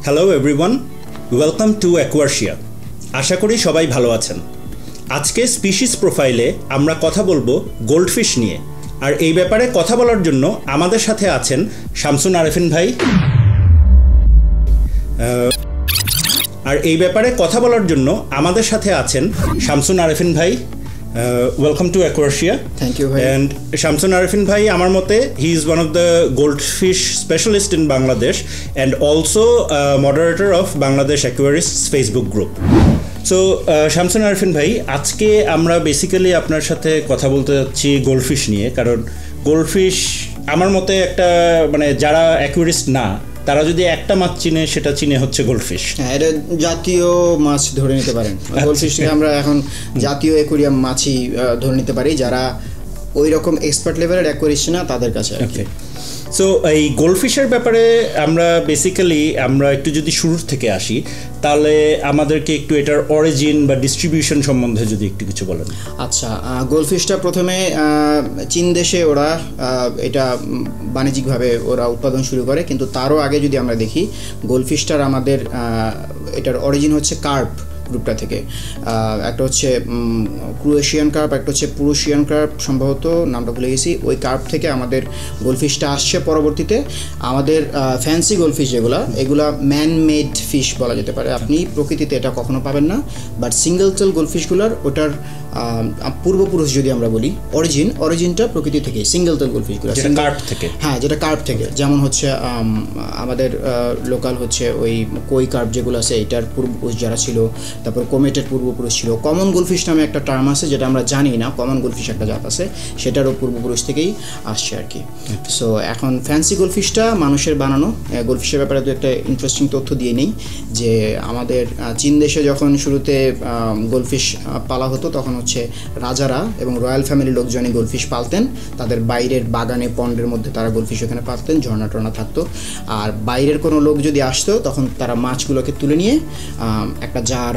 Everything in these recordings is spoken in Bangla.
Hello everyone, welcome to Aquarsia. আশা করি সবাই ভালো আছেন। আজকে স্পিসিস প্রোফাইলে আমরা কথা বলবো গোল্ডফিশ নিয়ে, আর এই ব্যাপারে কথা বলার জন্য আমাদের সাথে আছেন শামসুন আরেফিন ভাই। Welcome to Aquarsia. Thank you ভাই। অ্যান্ড শামসুন আরেফিন ভাই আমার মতে he is one of the goldfish specialist in Bangladesh and also moderator of Bangladesh aquarists Facebook group. So Shamsun Arefin ভাই, আজকে আমরা বেসিক্যালি আপনার সাথে কথা বলতে যাচ্ছি গোল্ডফিশ নিয়ে, কারণ গোল্ডফিশ আমার মতে একটা যারা অ্যাকোয়ারিস্ট না তারা যদি একটা মাছ চিনে সেটা চিনে হচ্ছে গোল্ডফিশ। হ্যাঁ, এটা জাতীয় মাছ ধরে নিতে পারেন। গোল্ডফিশকে আমরা এখন জাতীয় অ্যাকোয়ারিয়াম মাছই ধরে নিতে পারি, যারা ওই রকম এক্সপার্ট লেভেলের অ্যাকোয়ারিস্ট না তাদের কাছে। সো এই গোল্ডফিশের ব্যাপারে আমরা একটু যদি শুরুর থেকে আসি, তাহলে আমাদেরকে একটু এটার অরিজিন বা ডিস্ট্রিবিউশন সম্বন্ধে যদি একটু কিছু বলেন। আচ্ছা, গোল্ডফিশটা প্রথমে চীন দেশে ওরা এটা বাণিজ্যিকভাবে ওরা উৎপাদন শুরু করে, কিন্তু তারও আগে যদি আমরা দেখি গোল্ডফিশটার আমাদের এটার অরিজিন হচ্ছে কার্প গ্রুপটা থেকে। একটা হচ্ছে ক্রোয়েশিয়ান কার্প, একটা হচ্ছে পুরুশিয়ান কার্প, সম্ভবত নামটা ভুলে গেছি। ওই কার্প থেকে আমাদের গোল্ডফিশটা আসছে। পরবর্তীতে আমাদের ফ্যান্সি গোল্ডফিশ এগুলা ম্যান মেড ফিশ বলা যেতে পারে। আপনি প্রকৃতিতে এটা কখনো পাবেন না, বাট সিঙ্গেল টেল গোল্ডফিশগুলোর ওটার পূর্বপুরুষ যদি আমরা বলি, অরিজিনটা প্রকৃতি থেকে, সিঙ্গেল টেল গোল্ডফিশগুলো কার্প থেকে। হ্যাঁ, যেটা কার্প থেকে। যেমন হচ্ছে আমাদের লোকাল হচ্ছে ওই কই কার্প যেগুলো আছে, এটার পূর্বপুরুষ যারা ছিল। তারপর কোমেটের পূর্বপুরুষ ছিল। কমন গোল্ডফিশ নামে একটা টার্ম আছে যেটা আমরা জানি না, কমন গোল্ডফিশ একটা জাত আছে, সেটারও পূর্বপুরুষ থেকেই আসছে আর কি। সো এখন ফ্যান্সি গোল্ডফিশটা মানুষের বানানো। গোল্ডফিশের ব্যাপারে তো একটা ইন্টারেস্টিং তথ্য দিয়ে নেই, যে আমাদের চীন দেশে যখন শুরুতে গোল্ডফিশ পালা হতো, তখন হচ্ছে রাজারা এবং রয়্যাল ফ্যামিলির লোকজনই গোল্ডফিশ পালতেন। তাদের বাইরের বাগানে, পন্ডের মধ্যে তারা গোল্ডফিশ ওখানে পালতেন, ঝর্ণা টর্ণা থাকতো। আর বাইরের কোনো লোক যদি আসতো, তখন তারা মাছগুলোকে তুলে নিয়ে একটা জার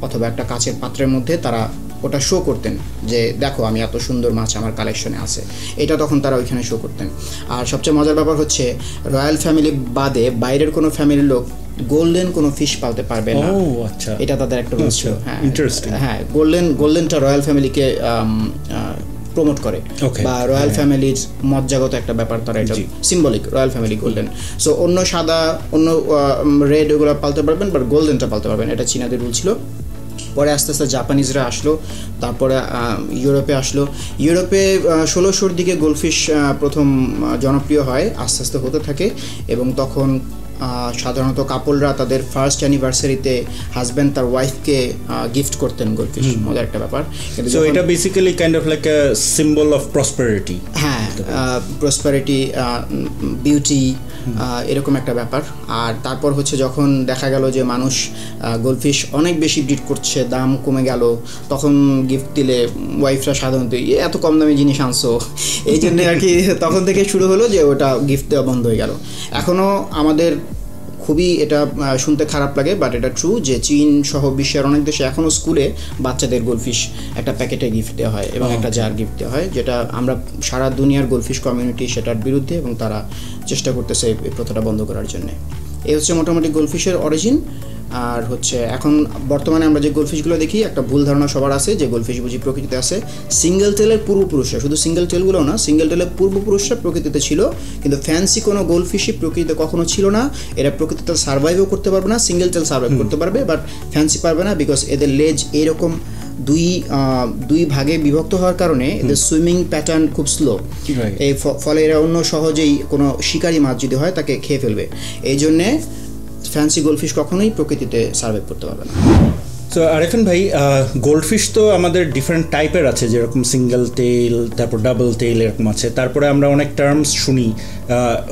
অথবা একটা কাচের পাত্রের মধ্যে তারা ওটা শো করতেন, যে দেখো আমি এত সুন্দর মাছ আমার কালেকশনে আছে। এটা তখন তারা ওইখানে শো করতেন। আর সবচেয়ে মজার ব্যাপার হচ্ছে, রয়্যাল ফ্যামিলি বাদে বাইরের কোনো ফ্যামিলির লোক গোল্ডেন কোনো ফিশ পালতে পারবে না। আচ্ছা, এটা তাদের একটা রুলস ছিল। হ্যাঁ, ইন্টারেস্টিং। হ্যাঁ, গোল্ডেনটা রয়্যাল ফ্যামিলিকে প্রমোট করে, বা রয়্যাল ফ্যামিলির মজ্জাগত একটা ব্যাপার, তারা এটা symbolic, royal family golden. So অন্য সাদা, অন্য রেড ওগুলো পালতে পারবেন, বাট গোল্ডেনটা পালতে পারবেন, এটা চীনাদের রুল ছিল। পরে আস্তে আস্তে জাপানিজরা আসলো, তারপরে ইউরোপে আসলো। ইউরোপে 1600-র দিকে গোল্ডফিশ প্রথম জনপ্রিয় হয়, আস্তে আস্তে হতে থাকে। এবং তখন সাধারণত কাপলরা তাদের ফার্স্ট অ্যানিভার্সারিতে হাজব্যান্ড তার ওয়াইফকে গিফট করতেন গোল্ডফিশ। মজার একটা ব্যাপার। সো এটা basically kind of like a symbol of prosperity. হ্যাঁ, প্রসপারিটি, বিউটি, এরকম একটা ব্যাপার। আর তারপর হচ্ছে যখন দেখা গেল যে মানুষ গোল্ডফিশ অনেক বেশি ব্রিড করছে, দাম কমে গেল, তখন গিফট দিলে ওয়াইফরা সাধারণত এত কম দামি জিনিস আনছো, এই জন্যে আর কি তখন থেকে শুরু হলো যে ওটা গিফট দেওয়া বন্ধ হয়ে গেল। এখনও আমাদের খুবই এটা শুনতে খারাপ লাগে, বাট এটা ট্রু যে চীন সহ বিশ্বের অনেক দেশে এখনও স্কুলে বাচ্চাদের গোল্ডফিশ একটা প্যাকেটে গিফট দেওয়া হয় এবং একটা জার গিফট দেওয়া হয়, যেটা আমরা সারা দুনিয়ার গোল্ডফিশ কমিউনিটি সেটার বিরুদ্ধে, এবং তারা চেষ্টা করতেছে এই প্রথাটা বন্ধ করার জন্য। এই হচ্ছে মোটামুটি গোল্ডফিশের অরিজিন। আর হচ্ছে এখন বর্তমানে আমরা যে গোল্ডফিশগুলো দেখি, একটা ভুল ধারণা সবার আছে যে গোল্ডফিশ বুঝি প্রকৃতিতে আছে। সিঙ্গেল টেলের পূর্বপুরুষরা, শুধু সিঙ্গেল টেলগুলো না, সিঙ্গেল টেলের পূর্বপুরুষরা প্রকৃতিতে ছিল, কিন্তু ফ্যান্সি কোনো গোল্ডফিশই প্রকৃতিতে কখনো ছিল না। এরা প্রকৃতিতে সার্ভাইভও করতে পারবে না। সিঙ্গেল টেল সার্ভাইভ করতে পারবে, বাট ফ্যান্সি পারবে না, বিকজ এদের লেজ এইরকম দুই ভাগে বিভক্ত হওয়ার কারণে এদের সুইমিং প্যাটার্ন খুব স্লো। এই ফলে এরা অন্য সহজেই কোনো শিকারি মাছ যদি হয় তাকে খেয়ে ফেলবে। এই জন্যে ফ্যান্সি গোল্ডফিশ কখনোই প্রকৃতিতে সার্ভাইভ করতে পারবে না। সো আরেফিন ভাই, গোল্ডফিশ তো আমাদের ডিফারেন্ট টাইপের আছে, যেরকম সিঙ্গেল টেইল, তারপর ডাবল টেইল এরকম আছে। তারপরে আমরা অনেক টার্মস শুনি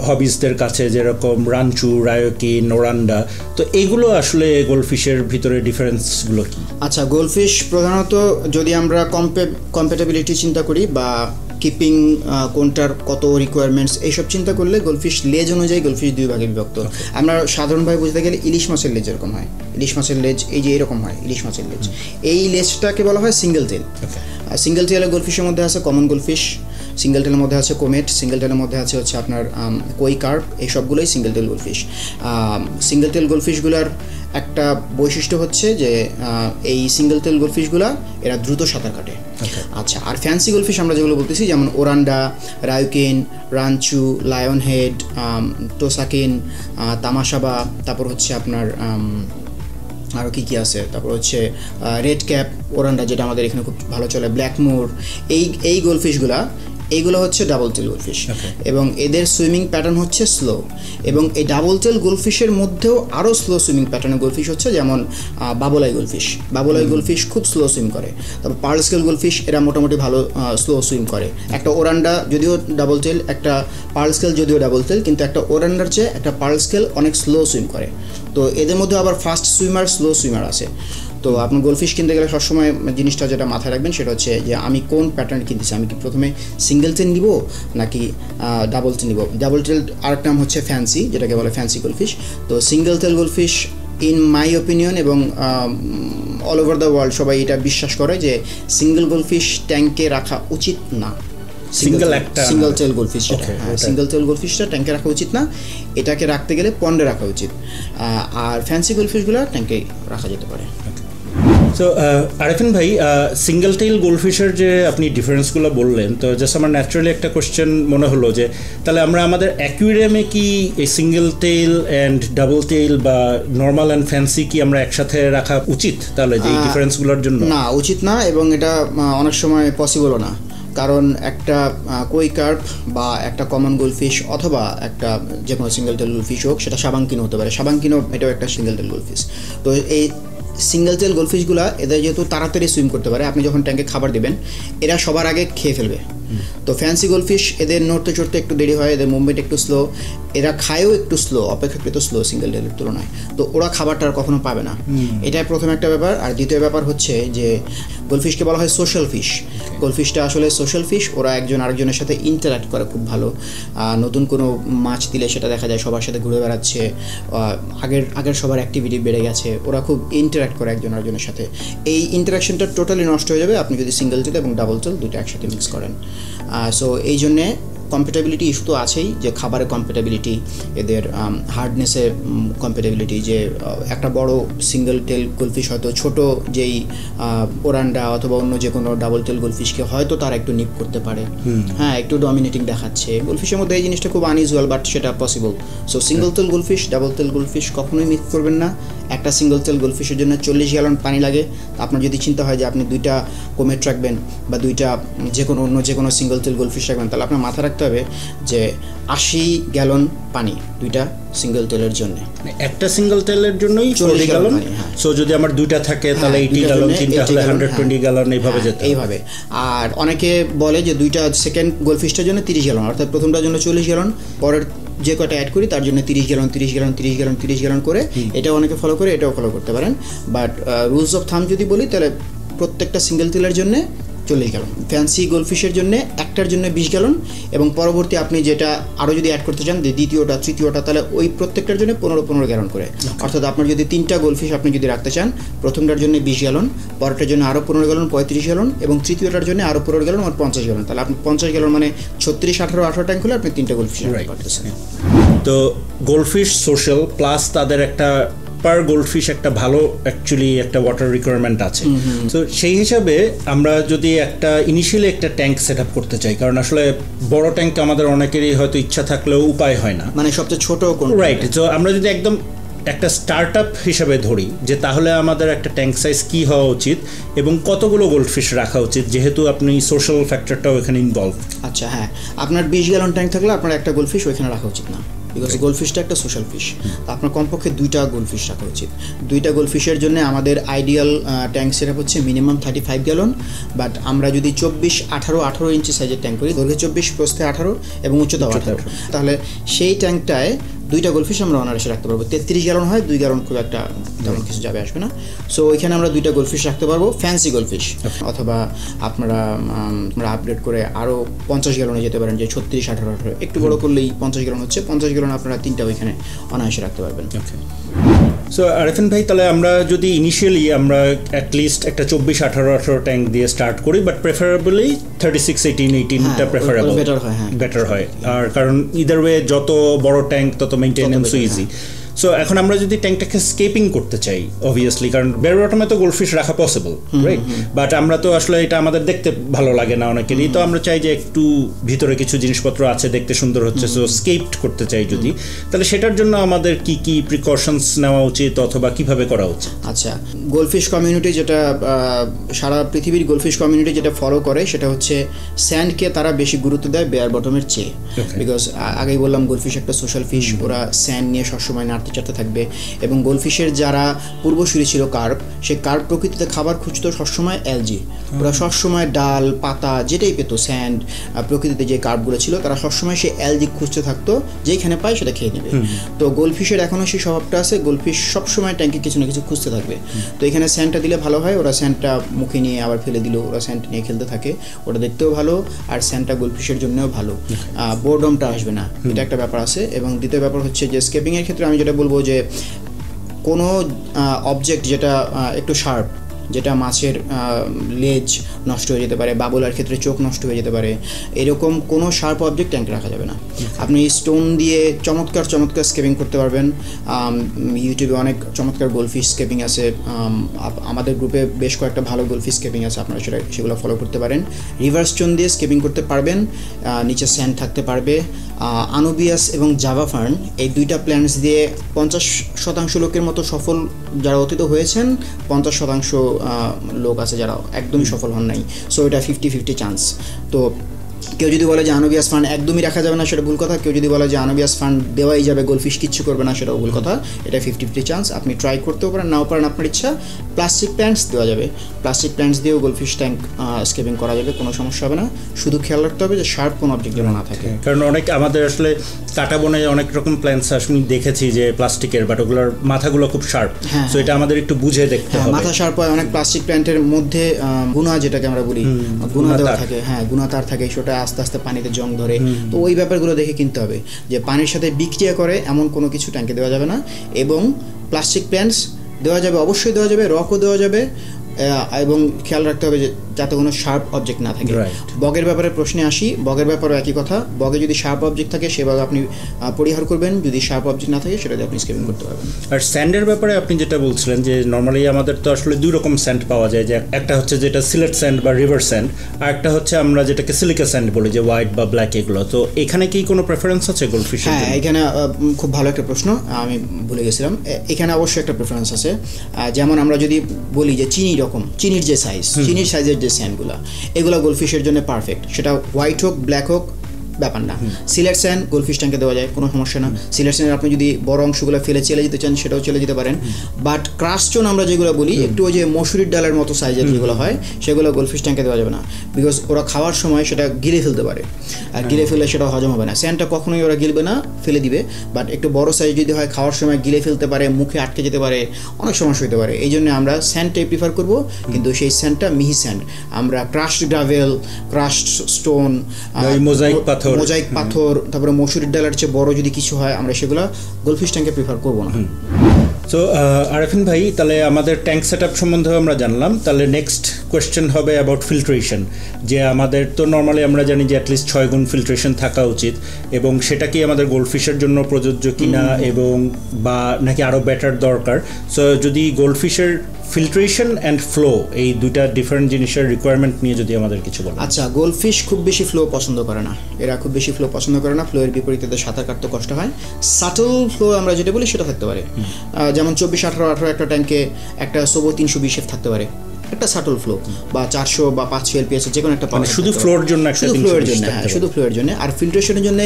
হবিজদের কাছে, যেরকম রানচু, রায়োকি, নোরান্ডা। তো এইগুলো আসলে গোল্ডফিশের ভিতরে ডিফারেন্সগুলো কি? আচ্ছা, গোল্ডফিশ প্রধানত যদি আমরা কম্প্যাটেবিলিটি চিন্তা করি, বা কিপিং কোনটার কত রিকোয়ারমেন্টস এইসব চিন্তা করলে, গোল্ডফিশ লেজ অনুযায়ী গোল্ডফিশ দুই ভাগে বিভক্ত। আমরা সাধারণভাবে বুঝতে গেলে ইলিশ মাছের লেজ এরকম হয়, ইলিশ মাছের লেজ এই যে এরকম হয়, ইলিশ মাছের লেজ, এই লেজটাকে বলা হয় সিঙ্গেল টেল। সিঙ্গেল টেলের গোল্ডফিশের মধ্যে আছে কমন গোল্ডফিশ, সিঙ্গেল টেলের মধ্যে আছে কোমেট, সিঙ্গেল টেলের মধ্যে আছে হচ্ছে আপনার কই কার্প, এই সবগুলোই সিঙ্গেল টেল গোল্ডফিশ। সিঙ্গেল টেল গোল্ডফিশগুলোর একটা বৈশিষ্ট্য হচ্ছে যে এই সিঙ্গেল টেল গোল্ডফিশগুলো এরা দ্রুত সাঁতার কাটে। আচ্ছা, আর ফ্যান্সি গোল্ডফিশ আমরা যেগুলো বলতেছি যেমন ওরান্ডা, রায়ুকিন, রানচু, লায়ন হেড, টোসাকিন, তামাশাবা, তারপর হচ্ছে আপনার আরও কী কী আছে, তারপর হচ্ছে রেড ক্যাপ ওরান্ডা যেটা আমাদের এখানে খুব ভালো চলে, ব্ল্যাকমোর, এই গোল্ডফিশগুলা এইগুলো হচ্ছে ডাবল টেল গোল্ডফিশ এবং এদের সুইমিং প্যাটার্ন হচ্ছে স্লো। এবং এই ডাবল টেল গোল্ডফিশের মধ্যেও আরও স্লো সুইমিং প্যাটার্নের গোল্ডফিশ হচ্ছে যেমন বাবুলাই গোল্ডফিশ। বাবুলাই গোল্ডফিশ খুব স্লো সুইম করে। তারপর পার্ল স্কেল গোল্ডফিশ এরা মোটামুটি ভালো স্লো সুইম করে। একটা ওরান্ডা যদিও ডাবল টেল, একটা পার্ল স্কেল যদিও ডাবল টেল, কিন্তু একটা ওরান্ডার চেয়ে একটা পার্ল স্কেল অনেক স্লো সুইম করে। তো এদের মধ্যে আবার ফাস্ট সুইমার, স্লো সুইমার আছে। তো আপনি গোল্ডফিশ কিনতে গেলে সবসময় জিনিসটা যেটা মাথায় রাখবেন সেটা হচ্ছে যে আমি কোন প্যাটার্ন কিনতেছি, আমি কি প্রথমে সিঙ্গেল টেল নিব নাকি ডাবল টেল নিব। ডাবল টেল আরেক নাম হচ্ছে ফ্যান্সি, যেটাকে বলে ফ্যান্সি গোল্ডফিশ। তো single tail goldfish in my opinion এবং অল ওভার দ্য ওয়ার্ল্ড সবাই এটা বিশ্বাস করে যে সিঙ্গেল গোল্ডফিশ ট্যাঙ্কে রাখা উচিত না। সিঙ্গেল টেল গোল্ডফিশ, সিঙ্গেল টেল গোল্ডফিশটা ট্যাঙ্কে রাখা উচিত না, এটাকে রাখতে গেলে পন্ডে রাখা উচিত। আর ফ্যান্সি গোল্ডফিশগুলো ট্যাঙ্কে রাখা যেতে পারে। সো আরিফিন ভাই, সিঙ্গেল টেইল গোল্ডফিশের যে আপনি ডিফারেন্সগুলো বললেন, তো জাস্ট আমার ন্যাচারালি একটা কোয়েশ্চেন মনে হলো যে তাহলে আমরা আমাদের অ্যাকুয়ারিয়ামে কি এই single tail and double tail বা নর্মাল অ্যান্ড ফ্যান্সি কি আমরা একসাথে রাখা উচিত তাহলে যে ডিফারেন্সগুলোর জন্য? না, উচিত না, এবং এটা অনেক সময় পসিবলও না। কারণ একটা কই কার্প বা একটা কমন গোল্ডফিশ অথবা একটা যে কোনো সিঙ্গেল টেল গোল্ডফিশ হোক, সেটা সাবাঙ্কিনো হতে পারে, সাবাঙ্কিনো এটাও একটা সিঙ্গেল টেল গোল্ডফিশ। তো এই সিঙ্গেল টেল গোল্ডফিশগুলো এদের যেহেতু তাড়াতাড়ি সুইম করতে পারে, আপনি যখন ট্যাঙ্কে খাবার দেবেন এরা সবার আগে খেয়ে ফেলবে। তো ফ্যান্সি গোল্ডফিশ এদের নড়তে চড়তে একটু দেরি হয়, এদের মুভমেন্ট একটু স্লো, এরা খায়ও একটু স্লো, অপেক্ষাকৃত স্লো সিঙ্গেল টেলের তুলনায়। তো ওরা খাবারটা আর কখনো পাবে না, এটাই প্রথম একটা ব্যাপার। আর দ্বিতীয় ব্যাপার হচ্ছে যে গোল্ডফিশকে বলা হয় সোশ্যাল ফিশ। গোল্ডফিশটা আসলে সোশ্যাল ফিশ, ওরা একজন আরেকজনের সাথে ইন্টারাক্ট করে খুব ভালো। নতুন কোনো মাছ দিলে সেটা দেখা যায় সবার সাথে ঘুরে বেড়াচ্ছে, আগের সবার অ্যাক্টিভিটি বেড়ে গেছে, ওরা খুব ইন্টারাক্ট করে একজন আরেকজনের সাথে। এই ইন্টারাকশনটা টোটালি নষ্ট হয়ে যাবে আপনি যদি সিঙ্গেল টেল এবং ডাবল টেল দুটো একসাথে মিক্স করেন। সো এই জন্যে কম্প্যাটেবিলিটি ইস্যু তো আছেই, যে খাবারের কম্প্যাটেবিলিটি, এদের হার্ডনেসের কম্প্যাটেবিলিটি, যে একটা বড় সিঙ্গেল টেল গোল্ডফিশ হয়তো ছোট যেই ওরান্ডা অথবা অন্য যে কোনো ডাবল টেল গোল্ডফিশকে হয়তো তারা একটু নিপ করতে পারে, হ্যাঁ একটু ডমিনেটিং দেখাচ্ছে। গোল্ডফিশের মধ্যে এই জিনিসটা খুব আনইউজুয়াল, বাট সেটা possible. So single tail goldfish double টেল গোল্ডফিশ কখনোই মিক্স করবেন না। একটা সিঙ্গেল টেল গোল্ডফিশের জন্য 40 গ্যালন পানি লাগে। আপনার যদি চিন্তা হয় যে আপনি দুইটা কোমেট রাখবেন বা দুইটা অন্য যে কোনো সিঙ্গেল টেল গোল্ডফিশ রাখবেন, তাহলে আপনার মাথা রাখতে হবে যে 80 গ্যালন পানি দুইটা সিঙ্গেল টেলের জন্য। একটা সিঙ্গেল টেলের জন্যই 40 গ্যালন। সো যদি আমার দুইটা থাকে তাহলে 80 গ্যালন, তিনটা হলে 120 গ্যালন, এইভাবে যেতে এইভাবে। আর অনেকে বলে যে দুইটা সেকেন্ড গোল্ডফিশটার জন্য 30 গ্যালন, অর্থাৎ প্রথমটার জন্য 40 গ্যালন, পরের যে কটা অ্যাড করি তার জন্য 30 গ্যালন 30 গ্যালন 30 গ্যালন 30 গ্যালন করে। এটাও অনেকে ফলো করে, এটাও ফলো করতে পারেন। বাট রুলস অফ থাম যদি বলি তাহলে প্রত্যেকটা সিঙ্গেল টেলের জন্য 40 গ্যালন, ফ্যান্সি গোল্ডফিশের জন্য একটার জন্য 20 গ্যালন, এবং পরবর্তী আপনি যেটা আরও যদি অ্যাড করতে চান দ্বিতীয়টা তৃতীয়টা, তাহলে ওই প্রত্যেকটার জন্য 15 গ্যালন করে। অর্থাৎ আপনার যদি 3টা গোল্ডফিশ আপনি যদি রাখতে চান, প্রথমটার জন্য 20 গ্যালন, পরেরটার জন্য আরও 15 গ্যালন 35 গ্যালন, এবং তৃতীয়টার জন্য আরও 15 গ্যালন 50 গ্যালন। তাহলে আপনি 50 গ্যালন মানে 36, 18 ট্যাঙ্ক হলে আপনি 3টা গোল্ডফিশ রাখতে পারতেছেন। তো গোল্ডফিশ সোশ্যাল প্লাস তাদের একটা পার গোল্ডফিশ একটা ভালো অ্যাকচুয়ালি একটা ওয়াটার রিকোয়ারমেন্ট আছে। তো সেই হিসাবে আমরা যদি একটা ইনিশিয়ালি একটা ট্যাঙ্ক সেট আপ করতে চাই, কারণ আসলে বড় ট্যাঙ্ক আমাদের অনেকেরই হয়তো ইচ্ছা থাকলেও উপায় হয় না, মানে সবচেয়ে ছোট কোন, রাইট। তো আমরা যদি একদম একটা স্টার্ট আপ হিসাবে ধরি যে তাহলে আমাদের একটা ট্যাঙ্ক সাইজ কী হওয়া উচিত এবং কতগুলো গোল্ডফিশ রাখা উচিত, যেহেতু আপনি সোশ্যাল ফ্যাক্টরটাও এখানে ইনভলভ। আচ্ছা, হ্যাঁ, আপনার 20 গ্যালন ট্যাঙ্ক থাকলে আপনার একটা গোল্ডফিশ ওইখানে রাখা উচিত না, বিকজ গোল্ডফিশটা একটা সোশ্যাল ফিশ। আপনার কমপক্ষে 2টা গোল্ডফিশ রাখা উচিত। 2টা গোল্ডফিশের জন্য আমাদের আইডিয়াল ট্যাঙ্ক সেটআপ হচ্ছে মিনিমাম 35 গ্যালন। বাট আমরা যদি 18 ইঞ্চি সাইজের ট্যাঙ্ক করি, দৈর্ঘ্যে 24, প্রস্থে 18 এবং উচ্চতা 18, তাহলে সেই ট্যাঙ্কটায় 2টা গোল্ডফিশ আমরা অনায়াসে রাখতে পারবো। 33 গ্যালন হয়, 2 গ্যালন খুব একটা তেমন কিছু যাবে আসবে না। সো ওইখানে আমরা 2টা গোল্ডফিশ রাখতে পারবো, ফ্যান্সি গোল্ডফিশ। অথবা আপনারা আপগ্রেড করে আরও 50 গ্যালনে যেতে পারেন, যে 36, 18 একটু বড় করলেই 50 গ্যালন হচ্ছে। 50 গ্যালন আপনারা 3টা ওইখানে অনায়াসে রাখতে পারবেন। সো আরিফিন ভাই, তাহলে আমরা যদি ইনিশিয়ালি আমরা অ্যাটলিস্ট একটা 24-18 ট্যাঙ্ক দিয়ে স্টার্ট করি, বাট প্রেফারেবলি 36-18-18টা প্রেফারেবল, বেটার হয়। আর কারণ ইদার ওয়ে যত বড় ট্যাঙ্ক তত মেইনটেনেন্সও ইজি। সো এখন আমরা যদি ট্যাঙ্কটাকে স্কেপিং করতে চাই, অবভিয়াসলি কারণ বের বটমে তো গোল্ডফিশ রাখা পসিবল, রাইট? বাট আমরা তো আসলে এটা আমাদের দেখতে ভালো লাগে না অনেকেরই, তো আমরা চাই যে একটু ভিতরে কিছু জিনিসপত্র আছে, দেখতে সুন্দর হচ্ছে, সো স্কেপড করতে চাই যদি, তাহলে সেটার জন্য আমাদের কি কি প্রিকশনস নেওয়া উচিত অথবা কিভাবে করা উচিত? আচ্ছা, গোল্ডফিশ কমিউনিটি যেটা সারা পৃথিবীর গোল্ডফিশ কমিউনিটি যেটা ফলো করে সেটা হচ্ছে স্যান্ডকে তারা বেশি গুরুত্ব দেয় বেয়ার বটমের চেয়ে। বিকজ আগেই বললাম গোল্ডফিশ একটা সোশ্যাল ফিশ, ওরা স্যান্ড নিয়ে সবসময় নাড়তে চাড়তে থাকবে। এবং গোল্ডফিশের যারা পূর্বসূরি ছিল কার্প, সেই কার্প প্রকৃতিতে খাবার খুঁজতো সবসময় অ্যালজি। ওরা সবসময় ডাল পাতা যেটাই পেত, স্যান্ড, প্রকৃতিতে যে কার্পগুলো ছিল তারা সবসময় সেই অ্যালজি খুঁজতে থাকতো, যেখানে পায় সেটা খেয়ে নেবে। তো গোল্ডফিশের এখনও সেই স্বভাবটা আছে, গোল্ডফিশ সবসময় ট্যাঙ্কে কিছু না কিছু খুঁজতে থাকবে। তো এখানে স্যান্ডটা দিলে ভালো হয়, ওরা স্যান্ডটা মুখে নিয়ে আবার ফেলে দিল, ওরা স্যান্ড নিয়ে খেলতে থাকে, ওটা দেখতেও ভালো, আর স্যান্ডটা গোল্ডফিশের জন্যও ভালো, বোরডমটা আসবে না, এটা একটা ব্যাপার আছে। এবং দ্বিতীয় ব্যাপার হচ্ছে যে স্কেপিংয়ের ক্ষেত্রে আমি যেটা বলবো যে কোনো অবজেক্ট যেটা একটু শার্প, যেটা মাছের লেজ নষ্ট হয়ে যেতে পারে, বাবুলার ক্ষেত্রে চোখ নষ্ট হয়ে যেতে পারে, এরকম কোনো শার্প অবজেক্ট ট্যাঙ্কে রাখা যাবে না। আপনি স্টোন দিয়ে চমৎকার স্কেপিং করতে পারবেন। ইউটিউবে অনেক চমৎকার গোল্ডফিশ স্কেপিং আছে, আমাদের গ্রুপে বেশ কয়েকটা ভালো গোল্ডফিশ স্কেপিং আছে, আপনারা সেগুলো ফলো করতে পারেন। রিভার স্টোন দিয়ে স্কেপিং করতে পারবেন, নিচে স্যান্ড থাকতে পারবে। আনুবিয়াস এবং জাভা ফার্ন, এই দুইটা প্ল্যান্টস দিয়ে 50% লোকের মতো সফল যারা অতীত হয়েছেন, 50% লোক আছে যারা একদমই সফল হন নাই। সো এটা 50-50 চান্স। তো কেউ যদি বলে যে আনুবিয়াস ফান্ড একদমই রাখা যাবে না, সেটা ভুল কথা। কেউ যদি বলে যে আনুবিয়াস ফান্ড দেওয়াই যাবে, গোল্ডফিশ কিচ্ছু করবে না, সেটাও ভুল কথা। এটা 50-50 চান্স। আপনি ট্রাই করতেও পারেন, নাও পারেন, আপনার ইচ্ছা। প্লাস্টিক প্ল্যান্টস দেওয়া যাবে, প্লাস্টিক প্ল্যান্টস দিয়েও গোল্ডফিশ ট্যাঙ্ক স্কেপিং করা যাবে, কোনো সমস্যা হবে না। শুধু খেয়াল রাখতে হবে যে শার্প কোনো অবজেক্ট যেন না থাকে। কারণ অনেক আমাদের আসলে কাটা বনে অনেক রকম প্ল্যান্টস আমি দেখেছি যে প্লাস্টিকের, বাট ওগুলোর মাথাগুলো খুব শার্প, সো এটা আমাদের একটু বুঝে দেখতে হবে। মাথা শার্প হয়, অনেক প্লাস্টিক প্ল্যান্টের মধ্যে গুণা, যেটাকে আমরা বলি গুণা দেওয়া থাকে, গুণা তার থাকে, সেটা আস্তে আস্তে পানিতে জং ধরে। তো ওই ব্যাপারগুলো দেখে কিনতে হবে, যে পানির সাথে বিক্রিয়া করে এমন কোনো কিছু ট্যাঙ্কে দেওয়া যাবে না। এবং প্লাস্টিক প্ল্যান্টস দেওয়া যাবে, অবশ্যই দেওয়া যাবে, রকও দেওয়া যাবে, এবং খেয়াল রাখতে হবে যে যাতে কোনো শার্প অবজেক্ট না থাকে। বগের ব্যাপারে প্রশ্নে আসি, বগের ব্যাপারেও একই কথা। বগে যদি শার্প অবজেক্ট থাকে সেভাবে আপনি পরিহার করবেন, যদি শার্প অবজেক্ট না থাকে সেটা দিয়ে আপনি স্কেপিং করতে পারবেন। আর স্যান্ডের ব্যাপারে আপনি যেটা বলছিলেন যে নর্মালি আমাদের তো আসলে দুই রকম স্যান্ড পাওয়া যায়, যে একটা হচ্ছে যেটা সিলেট স্যান্ড বা রিভার স্যান্ড, আর একটা হচ্ছে আমরা যেটাকে সিলিকা স্যান্ড বলি, যে হোয়াইট বা ব্ল্যাক এগুলো। তো এখানে কি কোনো প্রেফারেন্স আছে গোল্ডফিশের? হ্যাঁ, এখানে খুব ভালো একটা প্রশ্ন, আমি ভুলে গেছিলাম। এখানে অবশ্যই একটা প্রেফারেন্স আছে। যেমন আমরা যদি বলি যে চিনির যে সাইজ, চিনির সাইজের যে স্যান্ডগুলো, এগুলো গোল্ডফিশের জন্য পারফেক্ট। সেটা হোয়াইট হোক ব্ল্যাক হোক ব্যাপার না। সিলেট স্যান্ড গোল্ডফিশ ট্যাঙ্কে দেওয়া যায়, কোনো সমস্যা না। সিলেট স্যান্ডের আপনি যদি বড় অংশগুলো ফেলে চেলে যেতে চান সেটাও চেলে যেতে পারেন। বাট ক্রাস্টোন আমরা যেগুলো বলি, একটু ওই যে মসুরির ডালের মতো সাইজের যেগুলো হয়, সেগুলো গোল্ডফিশ ট্যাঙ্কে দেওয়া যাবে না। বিকজ ওরা খাওয়ার সময় সেটা গিলে ফেলতে পারে, আর গিলে ফেললে সেটা হজম হবে না। স্যান্ডটা কখনোই ওরা গিলবে না, ফেলে দিবে। বাট একটু বড় সাইজ যদি হয়, খাওয়ার সময় গিলে ফেলতে পারে, মুখে আটকে যেতে পারে, অনেক সমস্যা হতে পারে। এই জন্য আমরা স্যান্ডটাই প্রিফার করব, কিন্তু সেই স্যান্ডটা মিহি স্যান্ড। আমরা crushed gravel, crushed stone, mosaic পাথর, তারপরে মসুরির ডালের চেয়ে বড় যদি কিছু হয়, আমরা সেগুলো গোল্ডফিশ ট্যাঙ্কে প্রিফার করবো না। সো আরিফিন ভাই, তাহলে আমাদের ট্যাঙ্ক সেট আপ সম্বন্ধে আমরা জানলাম। তাহলে নেক্সট কোয়েশ্চেন হবে অ্যাবাউট ফিল্ট্রেশন, যে আমাদের তো নর্মালি আমরা জানি যে অ্যাটলিস্ট 6 গুণ ফিল্ট্রেশন থাকা উচিত, এবং সেটা কি আমাদের গোল্ডফিশের জন্য প্রযোজ্য কিনা, এবং বা নাকি আরও বেটার দরকার। সো যদি গোল্ডফিশের ফিল্ট্রেশন অ্যান্ড ফ্লো, এই দুইটা ডিফারেন্ট জিনিসের রিকোয়ারমেন্ট নিয়ে যদি আমাদের কিছু বলেন। আচ্ছা, গোল্ডফিশ খুব বেশি ফ্লো পছন্দ করে না, এরা খুব বেশি ফ্লো পছন্দ করে না। ফ্লোয়ের বিপরীতে সাঁতার কাটতে কষ্ট হয়। সাটল ফ্লো আমরা যেটা বলি সেটা থাকতে পারে, যেমন 24-18 একটা ট্যাঙ্কে একটা সোবো 320 থাকতে পারে, একটা সাটল ফ্লো, বা 400 বা 500 LPS যে কোনো একটা পানি, শুধু ফ্লোর জন্য, শুধু ফ্লোয়ের জন্য। আর ফিল্ট্রেশনের জন্য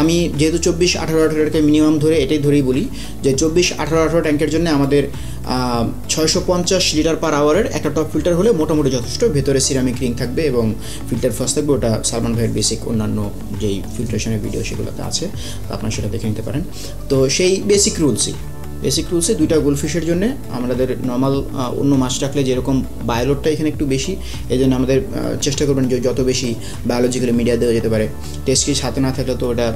আমি যেহেতু 24-18 মিনিমাম ধরে এটাই ধরেই বলি, যে 24-18 ট্যাঙ্কের জন্য আমাদের 650 লিটার পার আওয়ারের একটা টপ ফিল্টার হলে মোটামুটি যথেষ্ট। ভেতরে সিরামিক রিং থাকবে এবং ফিল্টার ফার্স্ট থাকবে। ওটা সালমান ভাইয়ের বেসিক অন্যান্য যেই ফিল্ট্রেশনের ভিডিও সেগুলোতে আছে, আপনারা সেটা দেখে নিতে পারেন। তো সেই বেসিক রুলসে দুইটা গোল্ডফিশের জন্য আমাদের নর্মাল অন্য মাছ রাখলে যেরকম বায়োলোডটা এখানে একটু বেশি, এই জন্য আমাদের চেষ্টা করবেন যে যত বেশি বায়োলজিক্যাল মিডিয়া দেওয়া যেতে পারে। টেস্ট কিট হাতে না থাকলে তো ওটা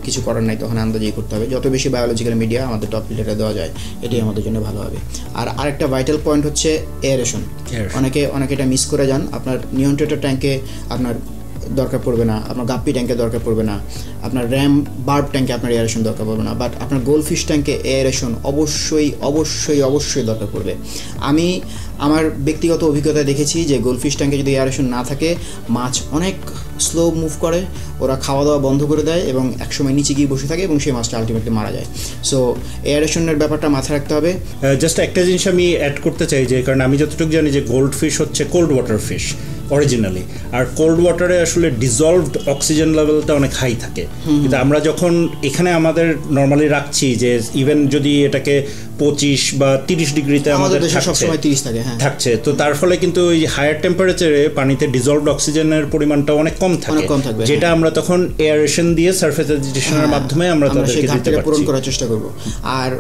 কিছু করার নাই, তখন আন্দাজেই করতে হবে। যত বেশি বায়োলজিক্যাল মিডিয়া আমাদের টপ ফিল্টারে দেওয়া যায় এটাই আমাদের জন্য ভালো হবে। আর আরেকটা ভাইটাল পয়েন্ট হচ্ছে এয়ারেশন। অনেকে এটা মিস করে যান। আপনার নিয়ন্ত্রিত ট্যাঙ্কে আপনার দরকার পড়বে না, আপনার গাপ্পি ট্যাঙ্কে দরকার পড়বে না, আপনার র্যাম বার্ব ট্যাঙ্কে আপনার এয়ারেশন দরকার পড়বে না, বাট আপনার গোল্ডফিশ ট্যাঙ্কে এয়ারেশন অবশ্যই অবশ্যই অবশ্যই দরকার পড়বে। আমি আমার ব্যক্তিগত অভিজ্ঞতায় দেখেছি যে গোল্ডফিশ ট্যাঙ্কে যদি এয়ারেশন না থাকে মাছ অনেক স্লো মুভ করে, ওরা খাওয়া দাওয়া বন্ধ করে দেয় এবং একসময় নিচে গিয়ে বসে থাকে এবং সেই মাছটা আলটিমেটলি মারা যায়। সো এয়ারেশনের ব্যাপারটা মাথায় রাখতে হবে। জাস্ট একটা জিনিস আমি অ্যাড করতে চাই, যে কারণ আমি যতটুকু জানি যে গোল্ডফিশ হচ্ছে কোল্ড ওয়াটার ফিশ অরিজিনালি, আর কোল্ড ওয়াটারে আসলে ডিজলভড অক্সিজেন লেভেলটা অনেক হাই থাকে। কিন্তু আমরা যখন এখানে আমাদের নর্মালি রাখছি যে ইভেন যদি এটাকে 25 বা 30 ডিগ্রিতে আমাদের সবসময় 30 থাকছে, তো তার ফলে কিন্তু ওই হায়ার টেম্পারেচারে পানিতে ডিজলভড অক্সিজেনের পরিমাণটা অনেক কম থাকে, যেটা আমরা তখন এয়ারেশন দিয়ে সারফেস এজিটেশনের মাধ্যমে আমরা তাদেরকে দিতে পারছি, পূরণ করার চেষ্টা করব। আর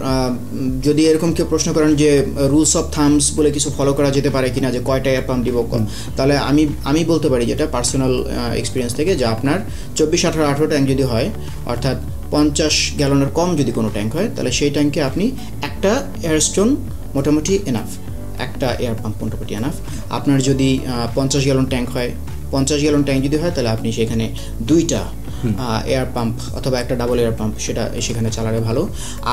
যদি এরকম কেউ প্রশ্ন করেন যে রুলস অফ থামস বলে কিছু ফলো করা যেতে পারে কিনা, যে কয়টা এয়ার পাম্প দিব, তাহলে আমি বলতে পারি যেটা পার্সোনাল এক্সপিরিয়েন্স থেকে, যে আপনার 24, 18, 18 ট্যাঙ্ক যদি হয়, অর্থাৎ 50 গ্যালনের কম যদি কোনো ট্যাঙ্ক হয়, তাহলে সেই ট্যাঙ্কে আপনি একটা এয়ারস্টোন মোটামুটি এনাফ, একটা এয়ার পাম্প মোটামুটি এনাফ। আপনার যদি 50 গ্যালন ট্যাঙ্ক হয়, 50 গ্যালন ট্যাঙ্ক যদি হয়, তাহলে আপনি সেখানে 2টা এয়ার পাম্প অথবা একটা ডাবল এয়ার পাম্প সেখানে চালালে ভালো।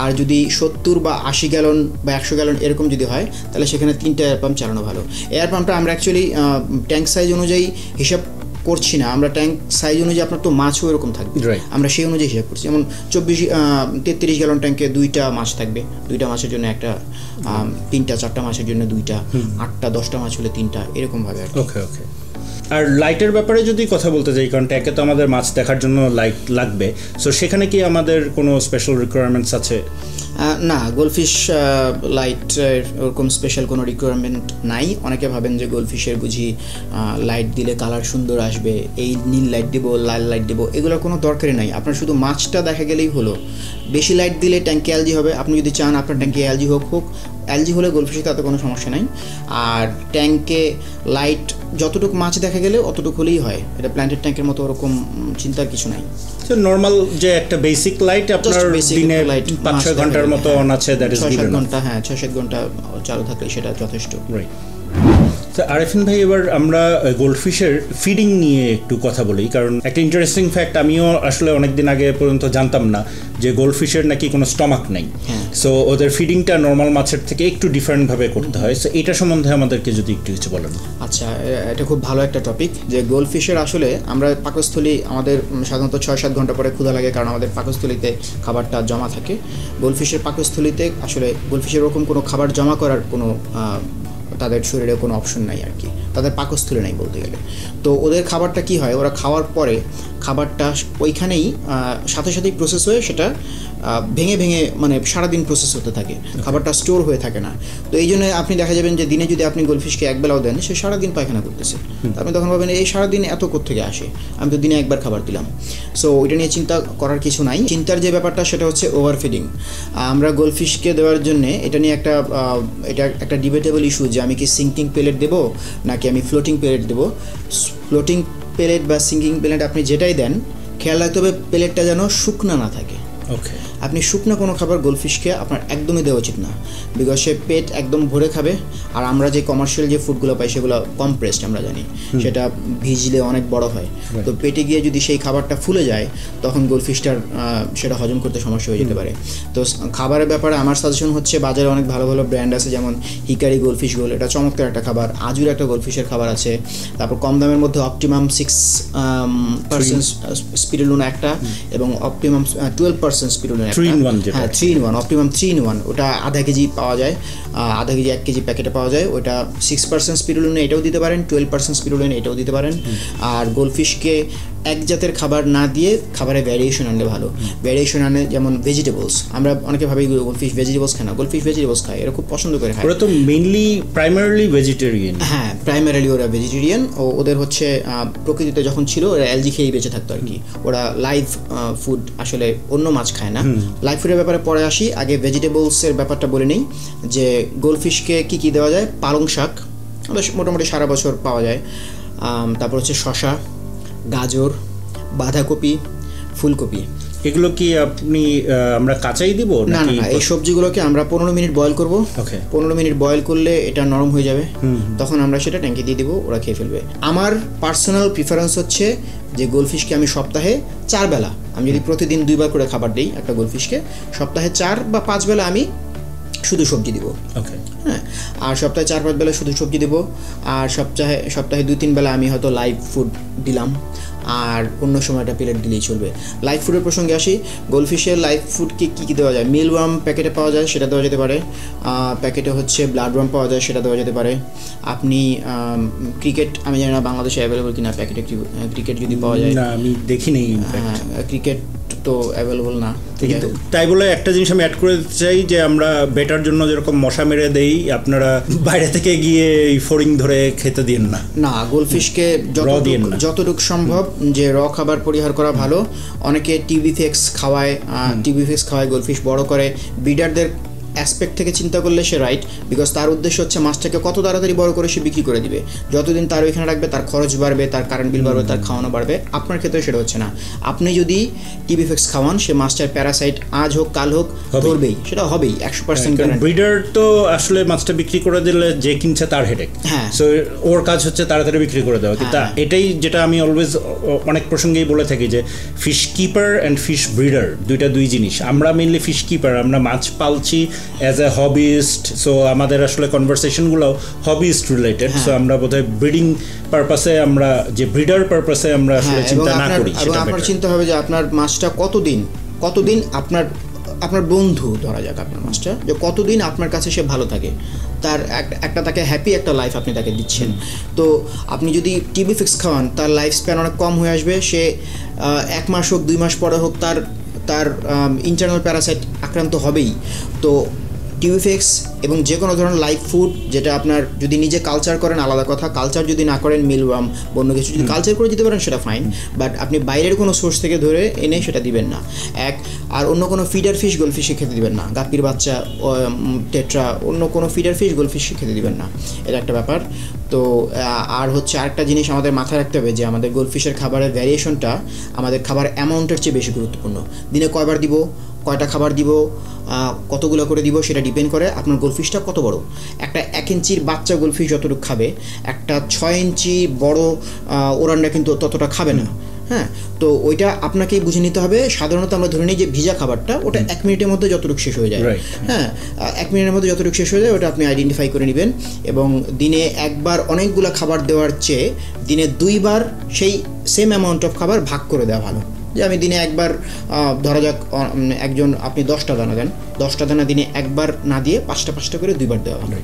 আর যদি 70 বা 80 গ্যালন বা 100 গ্যালন এরকম যদি হয়, তাহলে সেখানে 3টা এয়ার পাম্প চালানো ভালো। এয়ার পাম্পটা আমরা অ্যাকচুয়ালি ট্যাঙ্ক সাইজ অনুযায়ী হিসাব করছি না, আমরা ট্যাঙ্ক সাইজ অনুযায়ী আপনার তো মাছও এরকম থাকবে, আমরা সেই অনুযায়ী হিসাব করছি। যেমন 33 গ্যালন ট্যাঙ্কে 2টা মাছ থাকবে, 2টা মাছের জন্য একটা, 3টা 4টা মাছের জন্য 2টা, 8টা 10টা মাছ হলে 3টা, এরকমভাবে আর কি। ওকে। আর লাইটের ব্যাপারে যদি কথা বলতে যাই, কারণ ট্যাঙ্কে তো আমাদের মাছ দেখার জন্য লাইট লাগবে, সো সেখানে কি আমাদের কোনো স্পেশাল রিকোয়ারমেন্টস আছে? না, গোল্ডফিশ লাইট ওরকম স্পেশাল কোনো রিকোয়ারমেন্ট নাই। অনেকে ভাবেন যে গোল্ডফিশের বুঝি লাইট দিলে কালার সুন্দর আসবে, এই নীল লাইট দেবো, লাল লাইট দেবো, এগুলোর কোনো দরকারই নাই। আপনার শুধু মাছটা দেখা গেলেই হলো। বেশি লাইট দিলে ট্যাঙ্কে অ্যালজি হবে, আপনি যদি চান আপনার ট্যাঙ্কে অ্যালজি হোক, অ্যালজি হলে গোল্ডফিশে তাতে কোনো সমস্যা নাই। আর ট্যাঙ্কে লাইট যতটুকু মাছ দেখা গেলে অতটুকু হলেই হয়, এটা প্ল্যান্টেড ট্যাঙ্কের মতো ওরকম চিন্তার কিছু নাই। নর্মাল যে একটা বেসিক লাইট আপনার দিনে 5-6 ঘন্টার মতো অন আছে, দ্যাট ইজ গুড। 6-7 ঘন্টা, 6-7 ঘন্টা চালু থাকলে সেটা যথেষ্ট। রাইট। আরেফিন ভাই, এবার আমরা গোল্ডফিশের ফিডিং নিয়ে একটু কথা বলি, কারণ একটা ইন্টারেস্টিং ফ্যাক্ট আমিও আসলে অনেকদিন আগে পর্যন্ত জানতাম না যে গোল্ডফিশের নাকি কোনো স্টমাক নেই। সো ওদের ফিডিংটা নর্মাল মাছের থেকে একটু ডিফারেন্টভাবে করতে হয়। সো এটা সম্বন্ধে আমাদেরকে যদি একটু কিছু বলেন। আচ্ছা, এটা খুব ভালো একটা টপিক, যে গোল্ডফিশের আসলে আমরা পাকস্থলী আমাদের সাধারণত 6-7 ঘন্টা পরে ক্ষুধা লাগে, কারণ আমাদের পাকস্থলীতে খাবারটা জমা থাকে। গোল্ডফিশের পাকস্থলীতে আসলে গোল্ডফিশের ওরকম কোনো খাবার জমা করার কোনো তাদের শরীরে কোনো অপশন নাই আর কি, তাদের পাকস্থলী নাই বলতে গেলে। তো ওদের খাবারটা কি হয়, ওরা খাওয়ার পরে খাবারটা ওইখানেই সাথে সাথেই প্রসেস হয়ে সেটা ভেঙে ভেঙে মানে সারাদিন প্রসেস হতে থাকে, খাবারটা স্টোর হয়ে থাকে না। তো এই জন্য আপনি দেখা যাবেন যে দিনে যদি আপনি গোল্ডফিশকে একবেলাও দেন, সে সারাদিন পায়খানা করতেছে। আপনি তখন ভাবেন এই সারাদিন এত কোত্থেকে আসে, আমি তো দিনে একবার খাবার দিলাম। সো ওইটা নিয়ে চিন্তা করার কিছু নাই। চিন্তার যে ব্যাপারটা সেটা হচ্ছে ওভারফিডিং। আমরা গোল্ডফিশকে দেওয়ার জন্যে এটা নিয়ে এটা একটা ডিবেটেবল ইস্যু, যে আমি কি সিঙ্কিং পেলেট দেবো নাকি আমি ফ্লোটিং পেলেট দেবো। ফ্লোটিং পেলেট বা সিঙ্কিং পেলেট আপনি যেটাই দেন, খেয়াল রাখতে হবে পেলেটটা যেন শুকনা না থাকে। ওকে, আপনি শুকনো কোনো খাবার গোল্ডফিশকে আপনার একদমই দেওয়া উচিত না, বিকজ সে পেট একদম ভরে খাবে। আর আমরা যে কমার্শিয়াল যে ফুডগুলো পাই সেগুলো কমপ্রেসড, আমরা জানি সেটা ভিজলে অনেক বড় হয়। তো পেটে গিয়ে যদি সেই খাবারটা ফুলে যায়, তখন গোল্ডফিশটার সেটা হজম করতে সমস্যা হয়ে যেতে পারে। তো খাবারের ব্যাপারে আমার সাজেশন হচ্ছে, বাজারে অনেক ভালো ভালো ব্র্যান্ড আছে, যেমন হিকারি গোল্ডফিশ গোল, এটা চমৎকার একটা খাবার। আজুর একটা গোল্ডফিশের খাবার আছে। তারপর কম দামের মধ্যে অপটিমাম 6% স্পিরুলিনা একটা, এবং optimum 12% spirulina, 3-in-1, optimum 3-in-1, ওটা আধা কেজি পাওয়া যায়, আধা কেজি 1 কেজি প্যাকেটে পাওয়া যায়। ওটা 6% স্পিরুলিনা এটাও দিতে পারেন, 12% স্পিরুলিনা এটাও দিতে পারেন। আর গোল্ডফিশকে এক জাতের খাবার না দিয়ে খাবারে ভ্যারিয়েশন আনলে ভালো। ভ্যারিয়েশন আনে যেমন ভেজিটেবলস, আমরা অনেকে ভাবি গোল্ডফিশ ভেজিটেবলস খায় না, গোল্ডফিশ ভেজিটেবলস খায়, এরা খুব পছন্দ করে খায়। ওরা তো মেইনলি প্রাইমারিলি ভেজিটেরিয়ান। হ্যাঁ, প্রাইমারিলি ওরা ভেজিটেরিয়ান। ওদের হচ্ছে প্রকৃতিতে যখন ছিল ওরা অ্যালজি খেয়েই বেঁচে থাকতো আর কি। ওরা লাইভ ফুড আসলে অন্য মাছ খায় না। লাইভ ফুডের ব্যাপারে পরে আসি, আগে ভেজিটেবলসের ব্যাপারটা বলে নেই, যে গোল্ডফিশকে কী কী দেওয়া যায়। পালং শাক মোটামুটি সারা বছর পাওয়া যায়। তারপর হচ্ছে শসা, গাজর, বাঁধাকপি, ফুলকপি। এগুলো কি আপনি আমরা কাঁচাই দিব? না না না, এই সবজিগুলোকে আমরা 15 মিনিট বয়েল করব। 15 মিনিট বয়েল করলে এটা নরম হয়ে যাবে, তখন আমরা সেটা ট্যাঙ্কে দিয়ে দিব, ওরা খেয়ে ফেলবে। আমার পার্সোনাল প্রিফারেন্স হচ্ছে যে গোলফিশকে আমি সপ্তাহে 4 বেলা, আমি যদি প্রতিদিন 2 বার করে খাবার দিই একটা গোলফিশকে, সপ্তাহে 4 বা 5 বেলা আমি শুধু সবজি দিব। হ্যাঁ, আর সপ্তাহে 4-5 বেলা শুধু সবজি দেবো, আর সপ্তাহে 2-3 বেলা আমি হয়তো লাইভ ফুড দিলাম, আর অন্য সময়টা প্লেট দিলেই চলবে। লাইভ ফুডের প্রসঙ্গে আসি, গোলফিশের লাইভ ফুড কী কী দেওয়া যায়? মিলওয়ার্ম প্যাকেটে পাওয়া যায়, সেটা দেওয়া যেতে পারে। প্যাকেটে হচ্ছে ব্লাডওয়ার্ম পাওয়া যায়, সেটা দেওয়া যেতে পারে। আপনি ক্রিকেট, আমি জানি না বাংলাদেশে অ্যাভেলেবল কিনা প্যাকেটে ক্রিকেট যদি পাওয়া যায়, না আমি দেখিনি। ক্রিকেট তো অ্যাভেলেবল না, কিন্তু তাই বলে একটা জিনিস আমি অ্যাড করে দিতে চাই যে আমরা বেটার জন্য যেরকম মশা মেরে দেই, আপনারা বাইরে থেকে গিয়ে ফড়িং ধরে খেতে দিন না। না, গোলফিশকে যতটুকু সম্ভব যে র খাবার পরিহার করা ভালো। অনেকে টিবিফেক্স খাওয়ায় গোলফিশ বড় করে। ব্রিডারদের অ্যাসপেক্ট থেকে চিন্তা করলে সে রাইট, বিকজ তার উদ্দেশ্য হচ্ছে মাছটাকে কত তাড়াতাড়ি বড় করে সে বিক্রি করে দিবে। যতদিন তার ওইখানে রাখবে তার খরচ বাড়বে, তার কারেন্ট বিল বাড়বে, তার খাওয়ানো বাড়বে। আপনার ক্ষেত্রে সেটা হচ্ছে না। আপনি যদি টিবিফেক্স খাওয়ান, সে মাছটার প্যারাসাইট আজ হোক কাল হোক ধরবেই, সেটা হবেই 100%। ব্রিডার তো আসলে মাছটা বিক্রি করে দিলে যে কিনছে তার হেডেক, হ্যাঁ, সো ওর কাজ হচ্ছে তাড়াতাড়ি বিক্রি করে দেওয়া। কিন্তু এটাই যেটা আমি অলওয়েজ অনেক প্রসঙ্গেই বলে থাকি যে fish keeper and fish breeder দুই জিনিস। আমরা মেইনলি ফিশ কিপার, আমরা মাছ পালছি অ্যাজ এ হবিস্ট, সো আমাদের আসলে কনভারসেশনগুলো হবিস্ট রিলেটেড। সো আমরা বোধহয় ব্রিডিং পারপাসে, আমরা যে ব্রিডার পারপাসে আমরা আসলে চিন্তা না করি। এবং আপনার চিন্তা হবে যে আপনার মাছটা কতদিন আপনার বন্ধু, ধরা যাক আপনার মাছটা, যে কতদিন আপনার কাছে সে ভালো থাকে, তার একটা তাকে হ্যাপি একটা লাইফ আপনি তাকে দিচ্ছেন। তো আপনি যদি টিবিফিক্স খাওয়ান, তার লাইফ স্প্যান অনেক কম হয়ে আসবে। সে 1 মাস হোক 2 মাস পরে হোক তার ইন্টারনাল প্যারাসাইট আক্রান্ত হবেই। তো টিবিফিক্স এবং যে কোনো ধরনের লাইভ ফুড, যেটা আপনার যদি নিজে কালচার করেন আলাদা কথা, কালচার যদি না করেন মিলওয়ার্ম বন্য কিছু যদি কালচার করে দিতে পারেন সেটা ফাইন, বাট আপনি বাইরের কোনো সোর্স থেকে ধরে এনে সেটা দিবেন না। আর অন্য কোনো ফিডার ফিশ গোলফিশে খেতে দিবেন না। গাপ্পির বাচ্চা, টেট্রা, অন্য কোনো ফিডার ফিশ গোলফিশে খেতে দিবেন না, এটা একটা ব্যাপার। তো আর হচ্ছে আরেকটা জিনিস আমাদের মাথায় রাখতে হবে যে আমাদের গোলফিশের খাবারের ভ্যারিয়েশনটা আমাদের খাবার অ্যামাউন্টের চেয়ে বেশি গুরুত্বপূর্ণ। দিনে কয়বার দিব, কয়টা খাবার দিব, কতগুলো করে দিব, সেটা ডিপেন্ড করে আপনার গোলফিশটা কত বড়। একটা 1 ইঞ্চির বাচ্চা গোলফিশ যতটুকু খাবে, একটা 6 ইঞ্চি বড় ওরান্ডা কিন্তু ততটা খাবে না। হ্যাঁ, তো ওইটা আপনাকেই বুঝে নিতে হবে। সাধারণত আমরা ধরে নিই যে ভিজা খাবারটা ওটা 1 মিনিটের মধ্যে যতটুকু শেষ হয়ে যায়। হ্যাঁ, 1 মিনিটের মধ্যে যতটুকু শেষ হয়ে যায় ওটা আপনি আইডেন্টিফাই করে নেবেন। এবং দিনে একবার অনেকগুলো খাবার দেওয়ার চেয়ে দিনে 2 বার সেই সেম অ্যামাউন্ট অফ খাবার ভাগ করে দেওয়া ভালো। যে আমি দিনে একবার, ধরা যাক একজন আপনি 10টা দানা দেন, 10টা দানা দিনে একবার না দিয়ে 5টা করে 2 বার দেওয়া ভালো।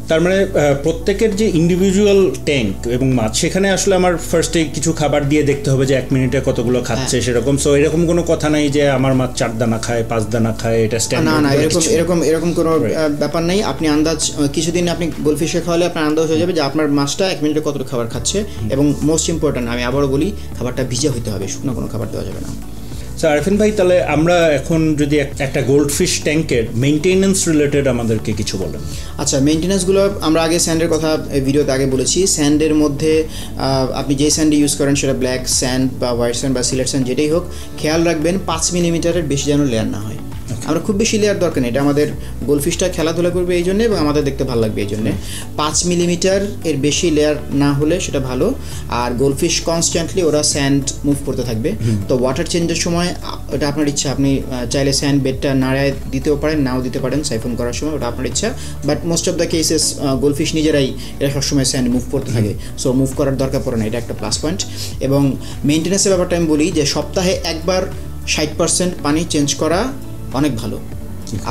তার মানে প্রত্যেকের যে ইন্ডিভিজুয়াল ট্যাঙ্ক এবং মাছ, সেখানে আসলে আমার ফার্স্টে কিছু খাবার দিয়ে দেখতে হবে যে 1 মিনিটে কতগুলো খাচ্ছে সেরকম। সো এরকম কোনো কথা নাই যে আমার মাছ 4 দানা খায়, 5 দানা খায়, এটা স্ট্যান্ডার্ড। না, এরকম কোনো ব্যাপার নেই। আপনি আন্দাজ, কিছুদিন আপনি গোলফিশে খাওয়ালে আপনার আন্দাজ হয়ে যাবে যে আপনার মাছটা 1 মিনিটে কতটুকু খাবার খাচ্ছে। এবং মোস্ট ইম্পর্ট্যান্ট, আমি আবারও বলি, খাবারটা ভিজা হতে হবে, শুকনো কোনো খাবার দেওয়া যাবে না। স্যার আরফিন ভাই, তাহলে আমরা এখন যদি একটা গোল্ডফিশ ট্যাঙ্কের মেইনটেনেন্স রিলেটেড আমাদেরকে কিছু বলেন। আচ্ছা, মেইনটেনেন্সগুলো আমরা আগে স্যান্ডের কথা ভিডিওতে আগে বলেছি। স্যান্ডের মধ্যে আপনি যে স্যান্ড ইউজ করেন, সেটা ব্ল্যাক স্যান্ড বা হোয়াইট স্যান্ড বা সিলেট স্যান্ড যেটাই হোক, খেয়াল রাখবেন 5 মিলিমিটারের বেশি যেন লেয়ার না হয়। আমরা খুব বেশি লেয়ার দরকার নেই, এটা আমাদের গোলফিশটা খেলাধুলা করবে এই জন্যে এবং আমাদের দেখতে ভালো লাগবে এই জন্যে। 5 মিলিমিটার এর বেশি লেয়ার না হলে সেটা ভালো। আর গোলফিশ কনস্ট্যান্টলি ওরা স্যান্ড মুভ করতে থাকবে। তো ওয়াটার চেঞ্জের সময় ওটা আপনার ইচ্ছা, আপনি চাইলে স্যান্ড বেডটা নাড়ায় দিতেও পারেন, নাও দিতে পারেন সাইফন করার সময়, ওটা আপনার ইচ্ছা। But most of the cases goldfish নিজেরাই এরা সবসময় স্যান্ড মুভ করতে থাকে, সো মুভ করার দরকার পড়ে না, এটা একটা প্লাস পয়েন্ট। এবং মেইনটেনেন্সের ব্যাপারটা আমি বলি যে সপ্তাহে একবার 60% পানি চেঞ্জ করা অনেক ভালো।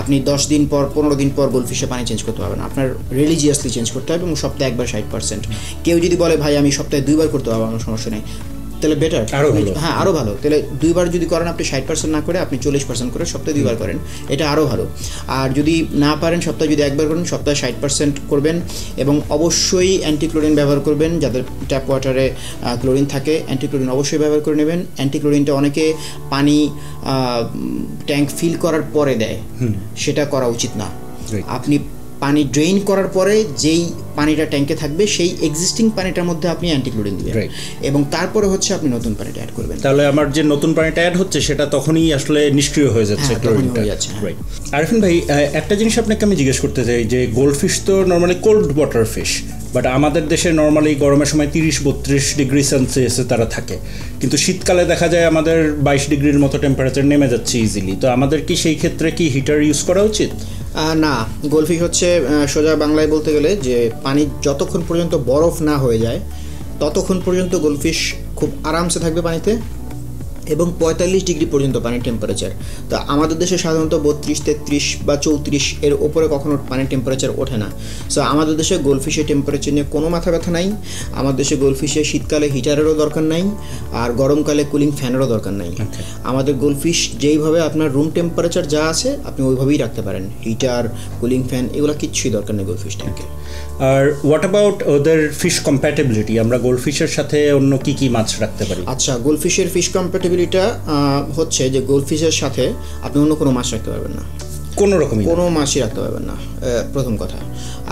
আপনি 10 দিন পর 15 দিন পর গোলফিশে পানি চেঞ্জ করতে পারবেন, আপনার রিলিজিয়াসলি চেঞ্জ করতে হবে এবং সপ্তাহে একবার 60%। কেউ যদি বলে ভাই আমি সপ্তাহে 2 বার করতে পারবো, আমার সমস্যা নেই, তাহলে বেটার, হ্যাঁ আরও ভালো। তাহলে 2 বার যদি করেন আপনি 60% না করে আপনি 40% করে সপ্তাহে 2 বার করেন, এটা আরও ভালো। আর যদি না পারেন সপ্তাহে যদি একবার করেন, সপ্তাহে 60% করবেন। এবং অবশ্যই অ্যান্টিক্লোরিন ব্যবহার করবেন, যাদের ট্যাপ ওয়াটারে ক্লোরিন থাকে অ্যান্টিক্লোরিন অবশ্যই ব্যবহার করে নেবেন। অ্যান্টিক্লোরিনটা অনেকে পানি ট্যাঙ্ক ফিল করার পরে দেয়, সেটা করা উচিত না। আপনি পানি ড্রেইন করার পরে যেই পানিটা ট্যাঙ্কে থাকবে সেই এক্সিস্টিং পানিটার মধ্যে আপনি অ্যান্টিক্লোরিন দিবেন এবং তারপরে হচ্ছে আপনি নতুন পানিটা অ্যাড করবেন। তাহলে আমার যে নতুন পানিটা অ্যাড হচ্ছে সেটা তখনই আসলে নিষ্ক্রিয় হয়ে যাচ্ছে ক্লোরিনটা। আরিফিন ভাই, একটা জিনিস আপনাকে আমি জিজ্ঞেস করতে চাই যে গোল্ডফিশ তো normally cold water fish, but আমাদের দেশে নর্মালি গরমের সময় 30-32 ডিগ্রি সেলসিয়াসে তারা থাকে, কিন্তু শীতকালে দেখা যায় আমাদের 22 ডিগ্রির মতো টেম্পারেচার নেমে যাচ্ছে ইজিলি। তো আমাদের কি সেই ক্ষেত্রে কি হিটার ইউজ করা উচিত? না, গোল্ডফিশ হচ্ছে সোজা বাংলায় বলতে গেলে যে পানি যতক্ষণ পর্যন্ত বরফ না হয়ে যায় ততক্ষণ পর্যন্ত গোল্ডফিশ খুব আরামসে থাকবে পানিতে এবং 45 ডিগ্রি পর্যন্ত পানির টেম্পারেচার। তো আমাদের দেশে সাধারণত 32-33 বা 34 এর ওপরে কখনো পানির টেম্পারেচার ওঠে না। সো আমাদের দেশে গোল্ডফিশের টেম্পারেচার নিয়ে কোনো মাথা ব্যথা নাই। আমাদের দেশে গোল্ডফিশের শীতকালে হিটারেরও দরকার নাই আর গরমকালে কুলিং ফ্যানেরও দরকার নাই। আমাদের গোল্ডফিশ যেইভাবে আপনার রুম টেম্পারেচার যা আছে আপনি ওইভাবেই রাখতে পারেন, হিটার, কুলিং ফ্যান এগুলো কিচ্ছুই দরকার নেই গোল্ডফিশ ট্যাঙ্কে। আর হোয়াট অ্যাবাউট ওদের ফিশ কম্প্যাটেবিলিটি? আমরা গোল্ডফিশের সাথে অন্য কি কি মাছ রাখতে পারি? আচ্ছা, গোল্ডফিশের ফিশ কম্প্যাটেবিলিটিটা হচ্ছে যে গোল্ডফিশের সাথে আপনি অন্য কোনো মাছ রাখতে পারবেন না, কোনো মাছই রাখতে পারবেন না, প্রথম কথা।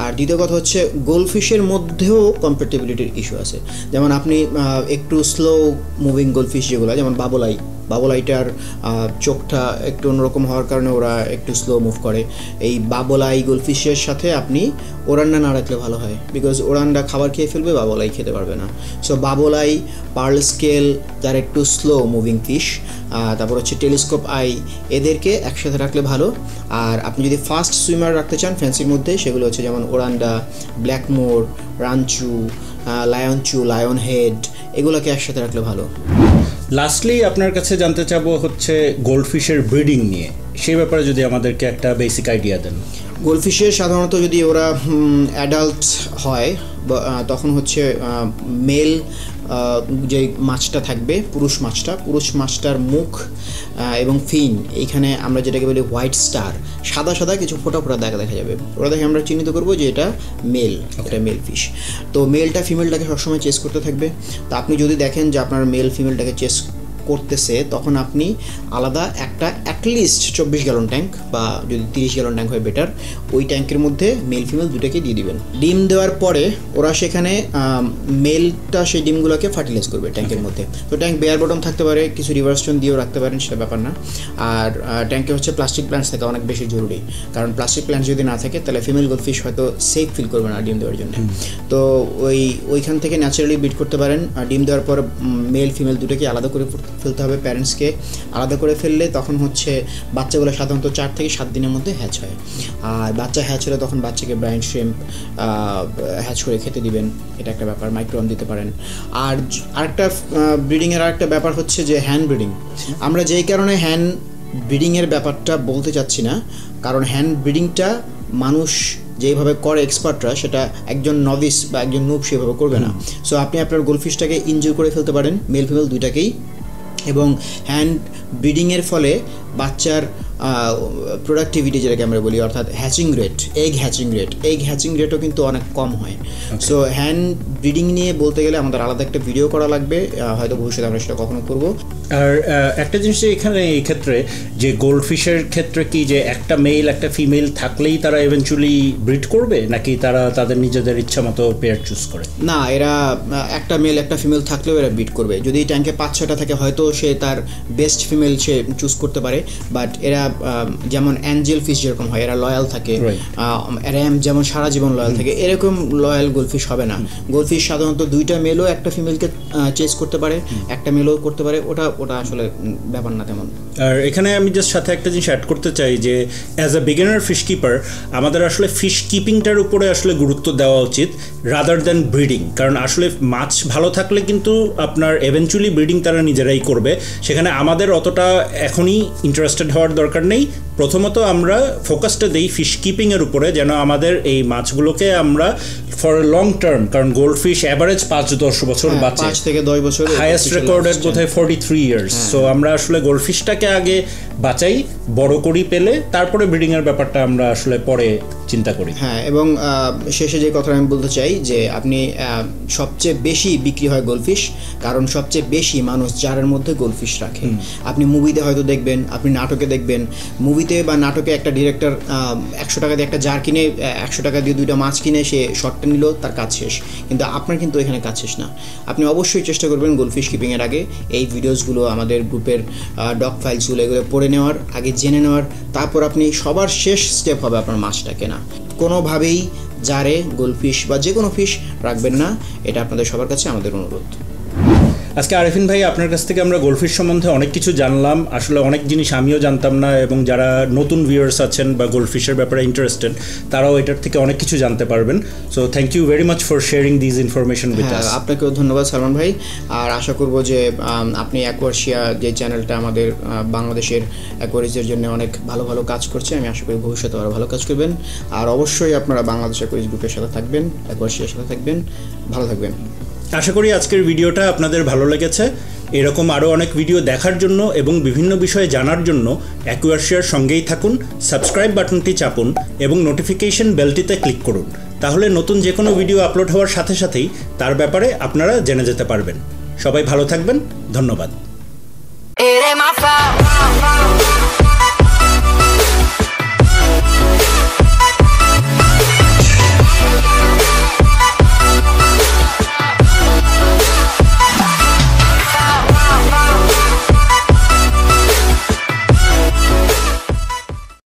আর দ্বিতীয় কথা হচ্ছে গোল্ডফিশের মধ্যেও কম্প্যাটেবিলিটির ইস্যু আছে। যেমন আপনি একটু স্লো মুভিং গোল্ডফিশ যেগুলো, যেমন বাবলাইটার চোখটা একটু অন্যরকম হওয়ার কারণে ওরা একটু স্লো মুভ করে। এই বাবলাই গোল্ডফিশের সাথে আপনি ওরান্ডা না রাখলে ভালো হয়, বিকজ ওরান্ডা খাবার খেয়ে ফেলবে, বাবলাই খেতে পারবে না। সো বাবলাই, পার্ল স্কেল যারা একটু স্লো মুভিং ফিশ, তারপর হচ্ছে টেলিস্কোপ আই, এদেরকে একসাথে রাখলে ভালো। আর আপনি যদি ফাস্ট সুইমার রাখতে চান ফ্যান্সির মধ্যে, সেগুলো হচ্ছে যেমন ওরান্ডা, ব্ল্যাকমোর, রানচু, লায়ন হেড, এগুলোকে একসাথে রাখলে ভালো। লাস্টলি আপনার কাছে জানতে চাবো হচ্ছে গোল্ডফিশের ব্রিডিং নিয়ে, সেই ব্যাপারে যদি আমাদেরকে একটা বেসিক আইডিয়া দেন। গোল্ডফিশের সাধারণত যদি ওরা অ্যাডাল্ট হয় তখন হচ্ছে মেল যে মাছটা থাকবে, পুরুষ মাছটার মুখ এবং ফিন, এইখানে আমরা যেটাকে বলি হোয়াইট স্টার, সাদা সাদা কিছু ফোটা ফোটা দেখা যাবে। ওরা দেখে আমরা চিহ্নিত করবো যে এটা মেল, এটা মেল ফিশ। তো মেলটা ফিমেলটাকে সবসময় চেস করতে থাকবে। তো আপনি যদি দেখেন যে আপনার মেল ফিমেলটাকে চেস করতেছে, তখন আপনি আলাদা একটা অ্যাটলিস্ট 24 গ্যালন ট্যাঙ্ক বা যদি 30 গ্যালন ট্যাঙ্ক হয় বেটার, ওই ট্যাঙ্কের মধ্যে মেল ফিমেল দুটোকে দিয়ে দিবেন। ডিম দেওয়ার পরে ওরা সেখানে মেলটা সেই ডিমগুলোকে ফার্টিলাইজ করবে ট্যাঙ্কের মধ্যে। তো ট্যাঙ্ক বেয়ার বটম থাকতে পারে, কিছু রিভার্স টোন দিয়েও রাখতে পারেন, সেটা ব্যাপার না। আর ট্যাঙ্কে হচ্ছে প্লাস্টিক প্ল্যান্টস থাকা অনেক বেশি জরুরি, কারণ প্লাস্টিক প্ল্যান্টস যদি না থাকে তাহলে ফিমেল গোল্ডফিশ হয়তো সেফ ফিল করবে না ডিম দেওয়ার জন্য। তো ওইখান থেকে ন্যাচারালি ব্রিড করতে পারেন। আর ডিম দেওয়ার পর মেল ফিমেল দুটোকে আলাদা করে ফেলতে হবে, প্যারেন্টসকে আলাদা করে ফেললে তখন হচ্ছে বাচ্চাগুলো সাধারণত 4 থেকে 7 দিনের মধ্যে হ্যাচ হয়। আর বাচ্চা হ্যাচ হলে তখন বাচ্চাকে ব্রাইন শ্রিম্প হ্যাচ করে খেতে দিবেন, এটা একটা ব্যাপার। মাইক্রোন দিতে পারেন। আর আরেকটা ব্রিডিংয়ের আরেকটা ব্যাপার হচ্ছে যে হ্যান্ড ব্রিডিং। আমরা যেই কারণে হ্যান্ড ব্রিডিংয়ের ব্যাপারটা বলতে চাচ্ছি না, কারণ হ্যান্ড ব্রিডিংটা মানুষ যেভাবে করে এক্সপার্টরা, সেটা একজন নভিস বা একজন নুব সেভাবে করবে না। সো আপনি আপনার গোল্ডফিশটাকে ইনজুর করে ফেলতে পারেন, মেল ফিমেল দুইটাকেই। এবং হ্যান্ড ব্রিডিংয়ের ফলে বাচ্চার প্রোডাক্টিভিটি যেটাকে আমরা বলি, অর্থাৎ এগ হ্যাচিং রেটও কিন্তু অনেক কম হয়। সো হ্যান্ড ব্রিডিং নিয়ে বলতে গেলে আমাদের আলাদা একটা ভিডিও করা লাগবে, হয়তো ভবিষ্যতে আমরা সেটা কখনো করবো। আর একটা জিনিস এখানে এই ক্ষেত্রে যে গোল্ডফিশের ক্ষেত্রে কি যে একটা মেল একটা ফিমেল থাকলেই তারা ইভেনচুয়ালি ব্রিড করবে, নাকি তারা তাদের নিজেদের ইচ্ছা মতো পেয়ার চুজ করে? না, এরা একটা মেল একটা ফিমেল থাকলেও এরা ব্রিড করবে। যদি ট্যাঙ্কে 5-6টা থাকে হয়তো সে তার বেস্ট ফিমেল সে চুজ করতে পারে, বাট এরা যেমন অ্যাঞ্জেল ফিশ যেরকম হয় এরা লয়াল থাকে, র্যাম যেমন সারা জীবন লয়াল থাকে, এরকম লয়াল গোল্ডফিশ হবে না। গোল্ডফিশ সাধারণত 2টা মেলও একটা ফিমেলকে চেস করতে পারে, একটা মেলও করতে পারে, ওটা আসলে ব্যাপার না তেমন। আর এখানে আমি জাস্ট সাথে একটা জিনিস অ্যাড করতে চাই যে as a beginner fish keeper আমাদের আসলে ফিশ কিপিংটার উপরে আসলে গুরুত্ব দেওয়া উচিত রাদার দ্যান ব্রিডিং। কারণ আসলে মাছ ভালো থাকলে কিন্তু আপনার এভেনচুয়ালি ব্রিডিং তারা নিজেরাই করবে, সেখানে আমাদের অতটা এখনই ইন্টারেস্টেড হওয়ার দরকার নেই। প্রথমত আমরা ফোকাসটা দিই ফিশ কিপিংয়ের উপরে, যেন আমাদের এই মাছগুলোকে আমরা ফর লং টার্ম, কারণ গোল্ডফিশ অ্যাভারেজ 5-10 বছর বাঁচে, 5 থেকে 10 বছর, হাইয়েস্ট রেকর্ডেড বোধহয় 43 ইয়ার্স। সো আমরা আসলে গোল্ডফিশটাকে আগে বাঁচাই, বড় করি পেলে, তারপরে ব্রিডিংয়ের ব্যাপারটা আমরা আসলে পরে চিন্তা করি। হ্যাঁ, এবং শেষে যে কথা আমি বলতে চাই যে আপনি সবচেয়ে বেশি বিক্রি হয় গোল্ডফিশ, কারণ সবচেয়ে বেশি মানুষ জারের মধ্যে গোল্ডফিশ রাখে। আপনি মুভিতে হয়তো দেখবেন, আপনি নাটকে দেখবেন মুভিতে বা নাটকে একটা ডিরেক্টর 100 টাকা দিয়ে একটা জার কিনে 100 টাকা দিয়ে 2টা মাছ কিনে সে শর্টটা নিল, তার কাজ শেষ। কিন্তু আপনার কিন্তু এখানে কাজ শেষ না। আপনি অবশ্যই চেষ্টা করবেন গোল্ডফিশ কিপিংয়ের আগে এই ভিডিওসগুলো, আমাদের গ্রুপের ডক ফাইলসগুলো এগুলো পড়ে নেওয়ার আগে, জেনে নেওয়ার, তারপর আপনি সবার শেষ স্টেপ হবে আপনার মাছটা কেনা। কোনোভাবেই জারে গোল্ডফিশ বা যে কোনো ফিশ রাখবেন না, এটা আপনাদের সবার কাছে আমাদের অনুরোধ। আজকে আরিফিন ভাই আপনার কাছ থেকে আমরা গোল্ডফিশ সম্বন্ধে অনেক কিছু জানলাম। আসলে অনেক জিনিস আমিও জানতাম না, এবং যারা নতুন ভিউয়ার্স আছেন বা গোল্ডফিশের ব্যাপারে ইন্টারেস্টেড তারাও এটার থেকে অনেক কিছু জানতে পারবেন। So thank you very much for sharing this information with us. আপনাকেও ধন্যবাদ সালমান ভাই। আর আশা করব যে আপনি অ্যাকোয়ারিয়া যে চ্যানেলটা আমাদের বাংলাদেশের অ্যাকোয়ারিজের জন্য অনেক ভালো ভালো কাজ করছে, আমি আশা করি ভবিষ্যতে আরও ভালো কাজ করবেন। আর অবশ্যই আপনারা বাংলাদেশ অ্যাকোয়ারিজ গ্রুপের সাথে থাকবেন, অ্যাকোয়ারিয়ার সাথে থাকবেন। ভালো থাকবেন। আশা করি আজকের ভিডিওটা আপনাদের ভালো লেগেছে। এরকম আরও অনেক ভিডিও দেখার জন্য এবং বিভিন্ন বিষয়ে জানার জন্য অ্যাকোয়ারিয়ার সঙ্গেই থাকুন, সাবস্ক্রাইব বাটনটি চাপুন এবং নোটিফিকেশন বেলটিতে ক্লিক করুন। তাহলে নতুন যে কোনো ভিডিও আপলোড হওয়ার সাথে সাথেই তার ব্যাপারে আপনারা জেনে যেতে পারবেন। সবাই ভালো থাকবেন, ধন্যবাদ।